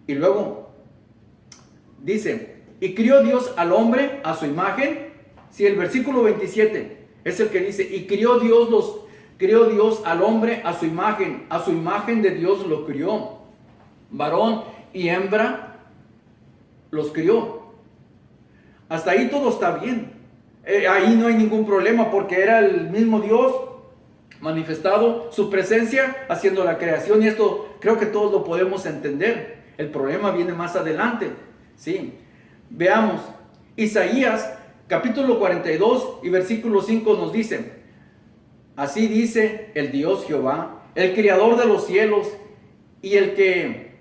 Y luego dice: y crió Dios al hombre a su imagen. Sí, el versículo 27 es el que dice: y crió Dios al hombre a su imagen de Dios lo crió, varón y hembra los crió. Hasta ahí todo está bien. Ahí no hay ningún problema, porque era el mismo Dios manifestado, su presencia haciendo la creación, y esto creo que todos lo podemos entender. El problema viene más adelante. Sí. Veamos, Isaías capítulo 42 y versículo 5 nos dice: así dice el Dios Jehová, el creador de los cielos y el que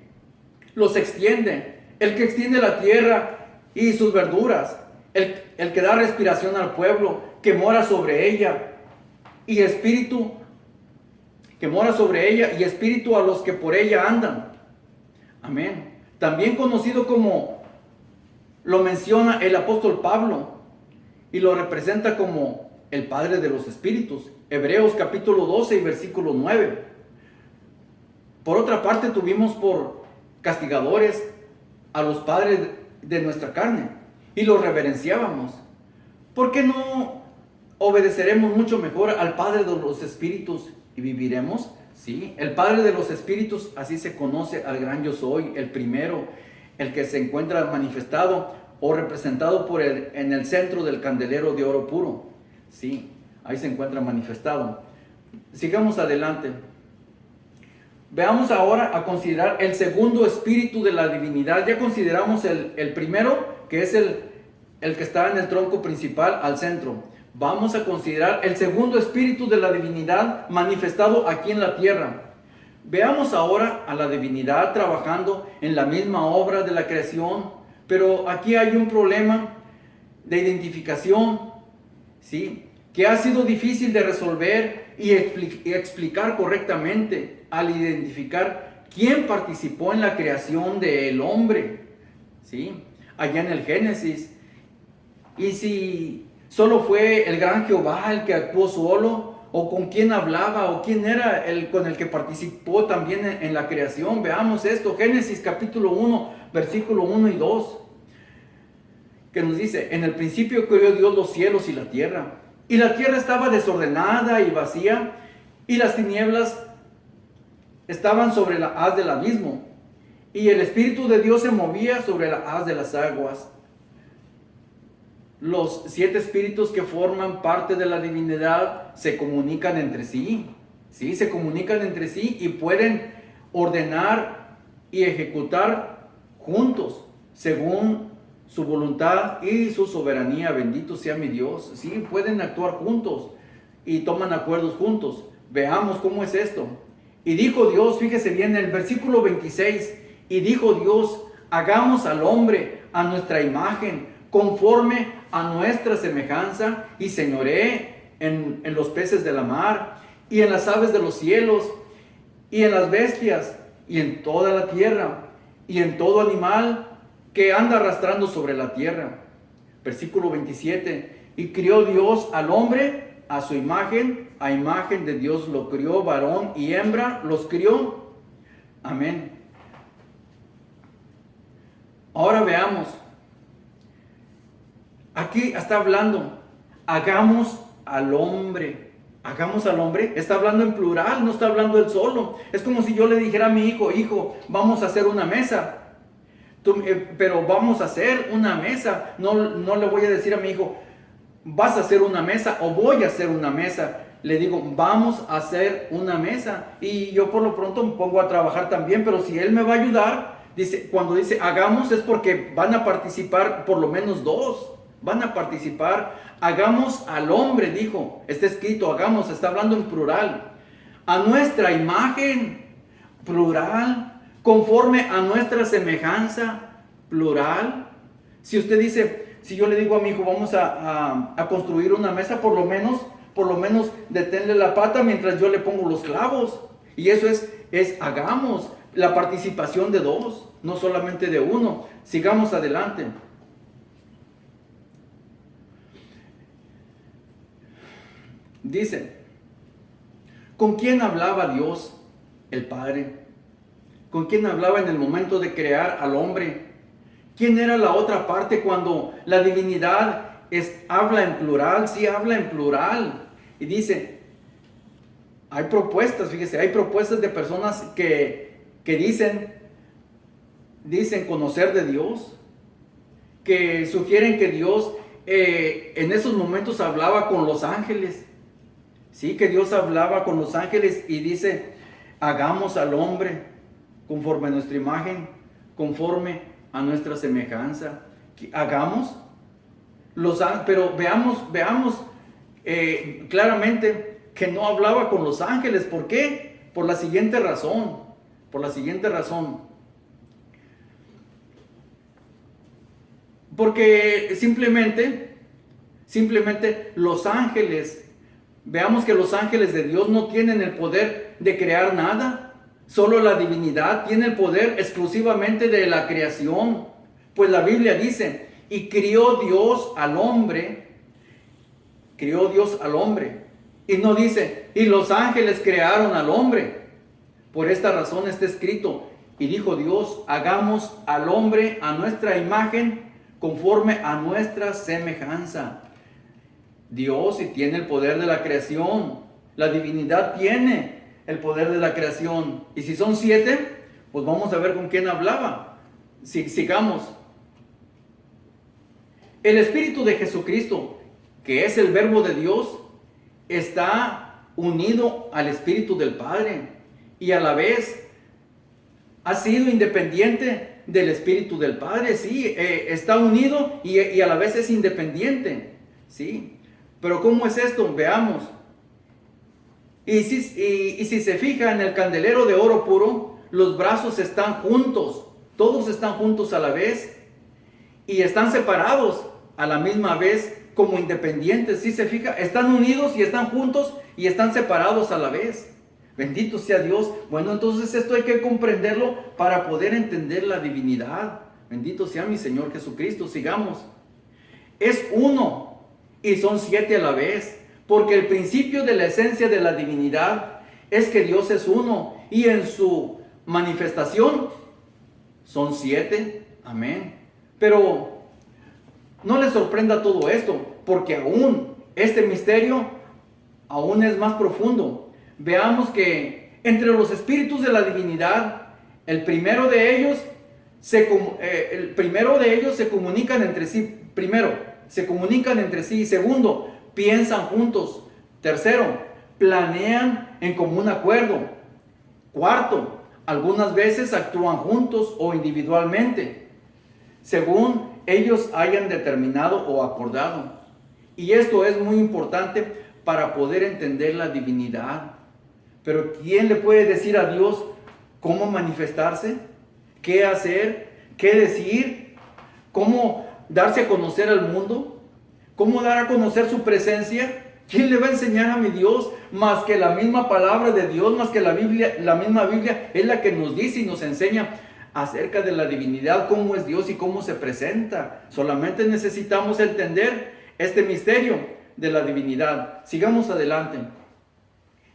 los extiende, el que extiende la tierra y sus verduras, el que da respiración al pueblo, que mora sobre ella, y espíritu a los que por ella andan. Amén. También conocido como lo menciona el apóstol Pablo, y lo representa como el Padre de los Espíritus. Hebreos capítulo 12 y versículo 9. Por otra parte, tuvimos por castigadores a los padres de nuestra carne, y los reverenciábamos. ¿por qué no obedeceremos mucho mejor al Padre de los Espíritus y viviremos? Sí, el Padre de los Espíritus, así se conoce al gran yo soy, el primero, el que se encuentra manifestado o representado en el centro del candelero de oro puro. Sí, ahí se encuentra manifestado. Sigamos adelante. Veamos ahora a considerar el segundo espíritu de la divinidad. Ya consideramos el primero, que es el que está en el tronco principal al centro. Vamos a considerar el segundo espíritu de la divinidad manifestado aquí en la tierra. Veamos ahora a la divinidad trabajando en la misma obra de la creación, pero aquí hay un problema de identificación, ¿sí?, que ha sido difícil de resolver y explicar correctamente al identificar quién participó en la creación del hombre, ¿sí?, allá en el Génesis. Y si solo fue el gran Jehová el que actuó solo, o con quién hablaba, o quién era el con el que participó también en la creación. Veamos esto, Génesis capítulo 1, versículo 1 y 2, que nos dice: en el principio creó Dios los cielos y la tierra estaba desordenada y vacía, y las tinieblas estaban sobre la haz del abismo, y el Espíritu de Dios se movía sobre la haz de las aguas. Los 7 espíritus que forman parte de la divinidad se comunican entre sí, ¿sí? Se comunican entre sí y pueden ordenar y ejecutar juntos, según su voluntad y su soberanía. Bendito sea mi Dios. Sí, pueden actuar juntos y toman acuerdos juntos. Veamos cómo es esto. Y dijo Dios, fíjese bien, el versículo 26, y dijo Dios: hagamos al hombre a nuestra imagen, conforme a nuestra semejanza, y señoree en los peces de la mar, y en las aves de los cielos, y en las bestias, y en toda la tierra, y en todo animal que anda arrastrando sobre la tierra. Versículo 27, y crió Dios al hombre a su imagen, a imagen de Dios lo crió, varón y hembra los crió. Amén. Ahora veamos. Aquí está hablando, hagamos al hombre. Hagamos al hombre. Está hablando en plural, no está hablando él solo. Es como si yo le dijera a mi hijo: hijo, vamos a hacer una mesa. Pero vamos a hacer una mesa. No le voy a decir a mi hijo: vas a hacer una mesa o voy a hacer una mesa. Le digo: vamos a hacer una mesa. Y yo por lo pronto me pongo a trabajar también. Pero si él me va a ayudar, cuando dice hagamos, es porque van a participar por lo menos 2. Van a participar. Hagamos al hombre, dijo. Está escrito hagamos, está hablando en plural. A nuestra imagen, plural. Conforme a nuestra semejanza, plural. Si usted dice, si yo le digo a mi hijo: vamos a construir una mesa, por lo menos deténle la pata mientras yo le pongo los clavos. Y eso es hagamos, la participación de 2, no solamente de 1. Sigamos adelante. Dice: ¿con quién hablaba Dios, el Padre? ¿Con quién hablaba en el momento de crear al hombre? ¿Quién era la otra parte cuando la divinidad habla en plural? Sí, habla en plural. Y dice, hay propuestas, fíjese, hay propuestas de personas que dicen conocer de Dios, que sugieren que Dios en esos momentos hablaba con los ángeles. Sí, que Dios hablaba con los ángeles y dice: hagamos al hombre conforme a nuestra imagen, conforme a nuestra semejanza. Hagamos pero veamos claramente que no hablaba con los ángeles. ¿Por qué? Por la siguiente razón. Porque simplemente los ángeles, veamos que los ángeles de Dios no tienen el poder de crear nada. Solo la divinidad tiene el poder exclusivamente de la creación. Pues la Biblia dice: y crió Dios al hombre. Y no dice: y los ángeles crearon al hombre. Por esta razón está escrito: y dijo Dios: hagamos al hombre a nuestra imagen, conforme a nuestra semejanza. Dios y tiene el poder de la creación. La divinidad tiene el poder de la creación. Y si son 7, pues vamos a ver con quién hablaba. Sigamos. El Espíritu de Jesucristo, que es el Verbo de Dios, está unido al Espíritu del Padre y a la vez ha sido independiente del Espíritu del Padre. Sí, está unido y a la vez es independiente. Sí. Pero ¿cómo es esto? Veamos. Y si se fija en el candelero de oro puro, los brazos están juntos, todos están juntos a la vez y están separados a la misma vez como independientes. Si se fija, están unidos y están juntos y están separados a la vez. Bendito sea Dios. Bueno, entonces esto hay que comprenderlo para poder entender la divinidad. Bendito sea mi Señor Jesucristo. Sigamos. Es uno. Y son 7 a la vez, porque el principio de la esencia de la divinidad es que Dios es uno, y en su manifestación son 7, amén. Pero no les sorprenda todo esto, porque aún este misterio aún es más profundo. Veamos que entre los espíritus de la divinidad, el primero de ellos se comunican entre sí. Primero, se comunican entre sí. Segundo, piensan juntos. Tercero, planean en común acuerdo. Cuarto, algunas veces actúan juntos o individualmente, según ellos hayan determinado o acordado. Y esto es muy importante para poder entender la divinidad. Pero ¿quién le puede decir a Dios cómo manifestarse? ¿Qué hacer? ¿Qué decir? ¿Cómo darse a conocer al mundo? ¿Cómo dar a conocer su presencia? ¿Quién le va a enseñar a mi Dios más que la misma palabra de Dios, más que la Biblia? La misma Biblia es la que nos dice y nos enseña acerca de la divinidad, cómo es Dios y cómo se presenta. Solamente necesitamos entender este misterio de la divinidad. Sigamos adelante.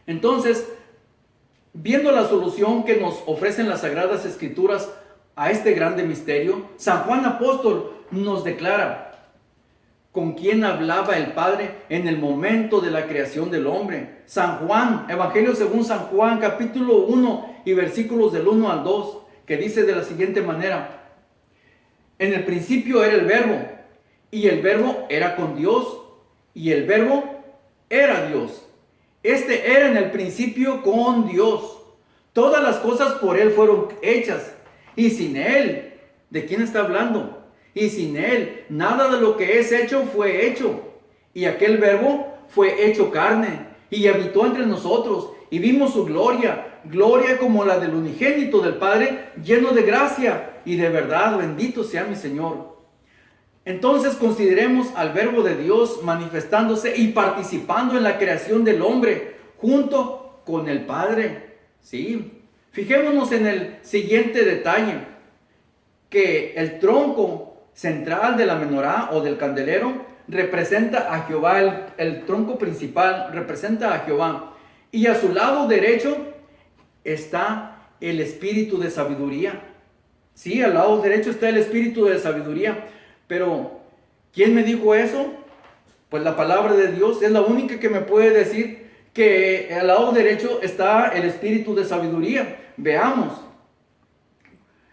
Entonces, viendo la solución que nos ofrecen las Sagradas Escrituras a este grande misterio, San Juan Apóstol nos declara con quién hablaba el Padre en el momento de la creación del hombre. San Juan, Evangelio según San Juan, capítulo 1 y versículos del 1 al 2, que dice de la siguiente manera: en el principio era el Verbo, y el Verbo era con Dios, y el Verbo era Dios. Este era en el principio con Dios. Todas las cosas por Él fueron hechas, y sin Él, ¿de quién está hablando? Y sin Él, nada de lo que es hecho fue hecho. Y aquel Verbo fue hecho carne, y habitó entre nosotros, y vimos su gloria, gloria como la del unigénito del Padre, lleno de gracia y de verdad. Bendito sea mi Señor. Entonces consideremos al Verbo de Dios manifestándose y participando en la creación del hombre, junto con el Padre. Sí, fijémonos en el siguiente detalle, que el tronco central de la menorá o del candelero representa a Jehová. El tronco principal representa a Jehová, y a su lado derecho está el espíritu de sabiduría. Sí, al lado derecho está el espíritu de sabiduría. Pero ¿quién me dijo eso? Pues la palabra de Dios es la única que me puede decir que al lado derecho está el espíritu de sabiduría. Veamos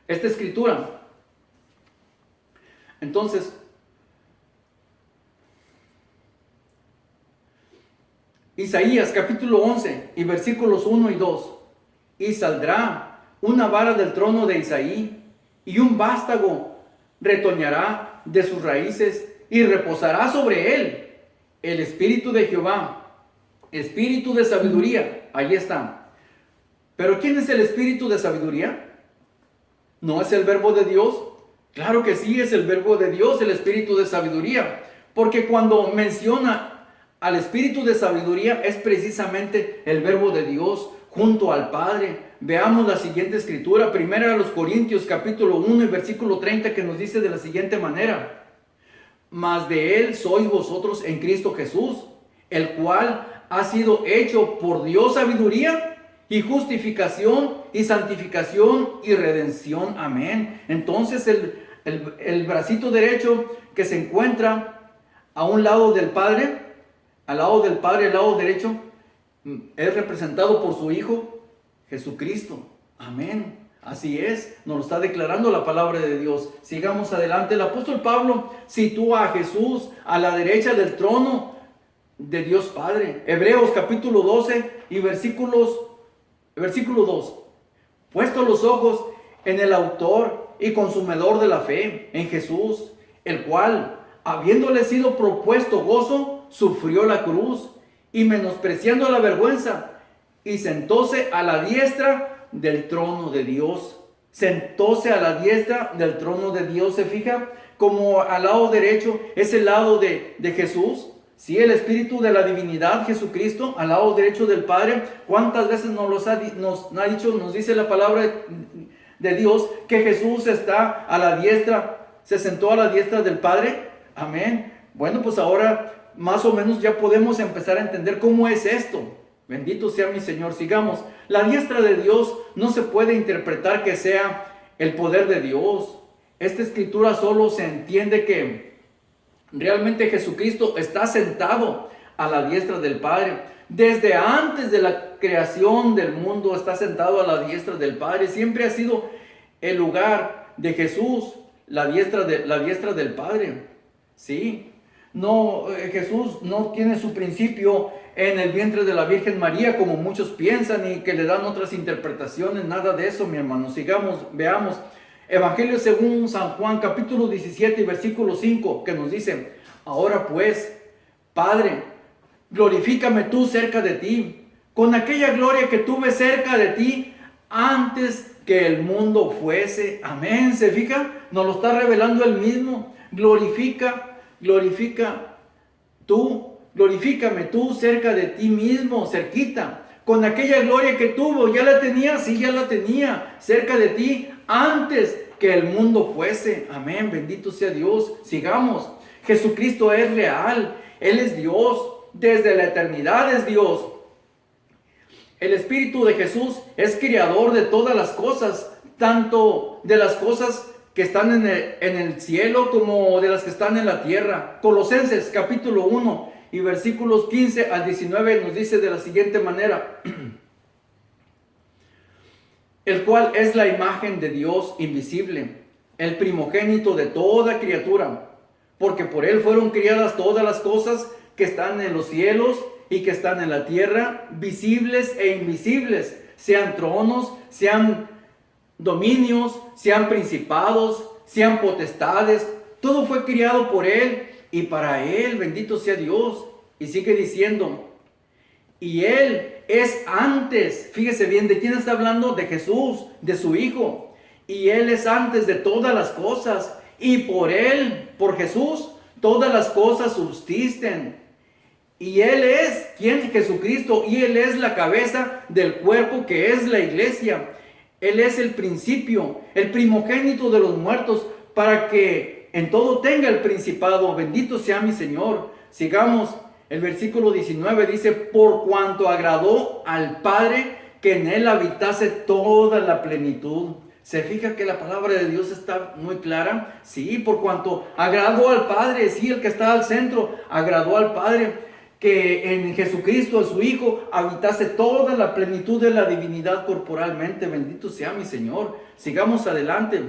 esta escritura. Entonces, Isaías capítulo 11 y versículos 1 y 2. Y saldrá una vara del trono de Isaí, y un vástago retoñará de sus raíces, y reposará sobre él el espíritu de Jehová, espíritu de sabiduría. Ahí está. Pero ¿quién es el espíritu de sabiduría? ¿No es el Verbo de Dios? Claro que sí, es el Verbo de Dios, el espíritu de sabiduría. Porque cuando menciona al espíritu de sabiduría es precisamente el Verbo de Dios junto al Padre. Veamos la siguiente escritura, 1 Corintios capítulo 1 y versículo 30, que nos dice de la siguiente manera: mas de Él sois vosotros en Cristo Jesús, el cual ha sido hecho por Dios sabiduría y justificación y santificación y redención. Amén. Entonces el bracito derecho que se encuentra a un lado del Padre al lado del Padre, al lado derecho, es representado por su Hijo Jesucristo. Amén. Así es, nos lo está declarando la palabra de Dios. Sigamos adelante. El apóstol Pablo sitúa a Jesús a la derecha del trono de Dios Padre. Hebreos capítulo 12 y versículo 2. Puesto los ojos en el autor y consumidor de la fe, en Jesús, el cual, habiéndole sido propuesto gozo, sufrió la cruz y menospreciando la vergüenza, y sentóse a la diestra del trono de Dios. Sentóse a la diestra del trono de Dios. ¿Se fija? Como al lado derecho es el lado de Jesús. Sí, el Espíritu de la divinidad, Jesucristo, al lado derecho del Padre. ¿Cuántas veces nos ha dicho, nos dice la palabra de Dios, que Jesús está a la diestra, se sentó a la diestra del Padre? Amén. Bueno, pues ahora más o menos ya podemos empezar a entender cómo es esto. Bendito sea mi Señor. Sigamos. La diestra de Dios no se puede interpretar que sea el poder de Dios. Esta escritura solo se entiende que realmente Jesucristo está sentado a la diestra del Padre. Desde antes de la creación del mundo está sentado a la diestra del Padre. Siempre ha sido el lugar de Jesús, la diestra del Padre. Sí. No, Jesús no tiene su principio en el vientre de la Virgen María, como muchos piensan y que le dan otras interpretaciones. Nada de eso, mi hermano. Sigamos, veamos. Evangelio según San Juan, capítulo 17 y versículo 5, que nos dice: ahora pues, Padre, glorifícame tú cerca de ti, con aquella gloria que tuve cerca de ti antes que el mundo fuese. Amén. ¿Se fija? Nos lo está revelando él mismo. Glorifícame tú cerca de ti mismo, cerquita, con aquella gloria que tuvo. ¿Ya la tenía? Sí, ya la tenía, cerca de ti, antes que el mundo fuese. Amén, bendito sea Dios. Sigamos. Jesucristo es real, Él es Dios, desde la eternidad es Dios. El Espíritu de Jesús es creador de todas las cosas, tanto de las cosas que están en el cielo como de las que están en la tierra. Colosenses capítulo 1 y versículos 15 al 19 nos dice de la siguiente manera: el cual es la imagen de Dios invisible, el primogénito de toda criatura, porque por él fueron criadas todas las cosas que están en los cielos y que están en la tierra, visibles e invisibles, sean tronos, sean dominios, sean principados, sean potestades. Todo fue criado por él y para él. Bendito sea Dios. Y sigue diciendo: y él es antes. Fíjese bien, ¿de quién está hablando? De Jesús, de su Hijo. Y él es antes de todas las cosas, y por él, por Jesús, todas las cosas subsisten. Y él es, ¿quién? Jesucristo. Y él es la cabeza del cuerpo, que es la iglesia. Él es el principio, el primogénito de los muertos, para que en todo tenga el principado. Bendito sea mi Señor. Sigamos. El versículo 19 dice: por cuanto agradó al Padre que en él habitase toda la plenitud. ¿Se fija que la palabra de Dios está muy clara? Sí, por cuanto agradó al Padre, sí, el que está al centro, agradó al Padre que en Jesucristo, su Hijo, habitase toda la plenitud de la divinidad corporalmente. Bendito sea mi Señor. Sigamos adelante.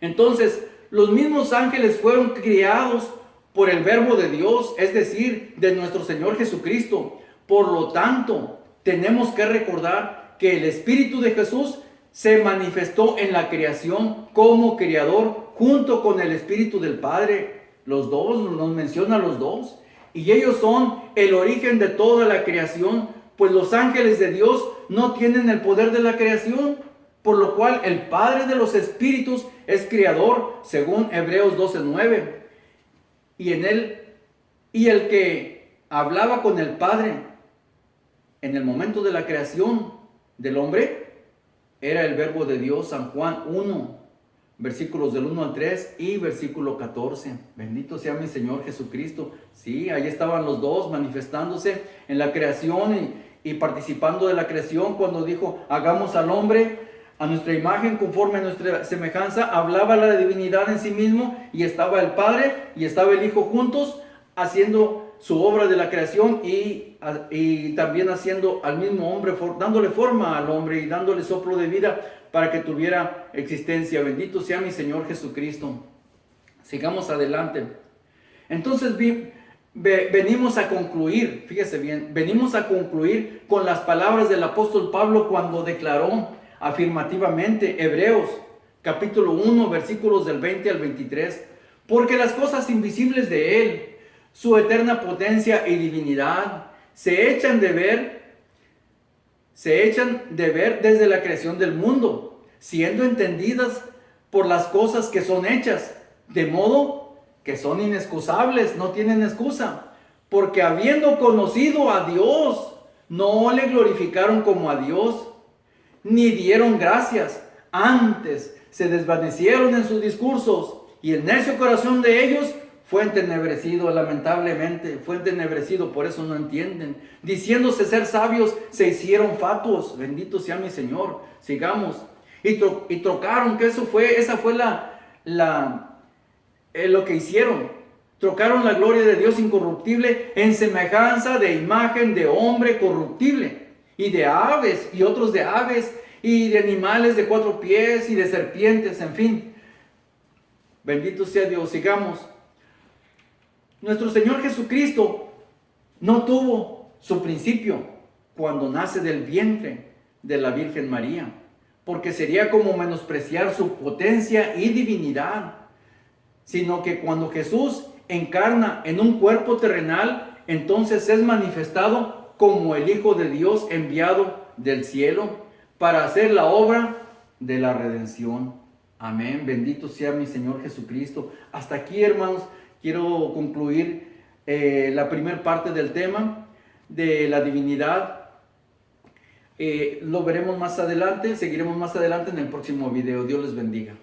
Entonces, los mismos ángeles fueron criados por el verbo de Dios, es decir, de nuestro Señor Jesucristo. Por lo tanto, tenemos que recordar que el Espíritu de Jesús se manifestó en la creación como creador junto con el Espíritu del Padre. Los dos, nos menciona los dos. Y ellos son el origen de toda la creación, pues los ángeles de Dios no tienen el poder de la creación, por lo cual el Padre de los espíritus es creador, según Hebreos 12:9. Y el que hablaba con el Padre en el momento de la creación del hombre era el verbo de Dios. San Juan 1, versículos del 1 al 3 y versículo 14. Bendito sea mi Señor Jesucristo. Sí, ahí estaban los dos manifestándose en la creación y participando de la creación. Cuando dijo: hagamos al hombre a nuestra imagen, conforme a nuestra semejanza, hablaba la divinidad en sí mismo, y estaba el Padre y estaba el Hijo juntos haciendo su obra de la creación y también haciendo al mismo hombre, dándole forma al hombre y dándole soplo de vida para que tuviera existencia. Bendito sea mi Señor Jesucristo. Sigamos adelante. Entonces venimos a concluir, fíjese bien, venimos a concluir con las palabras del apóstol Pablo cuando declaró afirmativamente, Hebreos capítulo 1, versículos del 20 al 23, porque las cosas invisibles de Él, su eterna potencia y divinidad, se echan de ver desde la creación del mundo, siendo entendidas por las cosas que son hechas, de modo que son inexcusables, no tienen excusa, porque habiendo conocido a Dios, no le glorificaron como a Dios, ni dieron gracias, antes se desvanecieron en sus discursos, y el necio corazón de ellos fue entenebrecido, lamentablemente, fue entenebrecido, por eso no entienden. Diciéndose ser sabios, se hicieron fatuos. Bendito sea mi Señor. Sigamos. Y trocaron, que esa fue lo que hicieron. Trocaron la gloria de Dios incorruptible en semejanza de imagen de hombre corruptible, y de aves, y otros de aves, y de animales de 4 pies, y de serpientes, en fin. Bendito sea Dios. Sigamos. Nuestro Señor Jesucristo no tuvo su principio cuando nace del vientre de la Virgen María, porque sería como menospreciar su potencia y divinidad, sino que cuando Jesús encarna en un cuerpo terrenal, entonces es manifestado como el Hijo de Dios enviado del cielo para hacer la obra de la redención. Amén. Bendito sea mi Señor Jesucristo. Hasta aquí, hermanos, quiero concluir la primera parte del tema de la divinidad. Lo veremos más adelante, seguiremos más adelante en el próximo video. Dios les bendiga.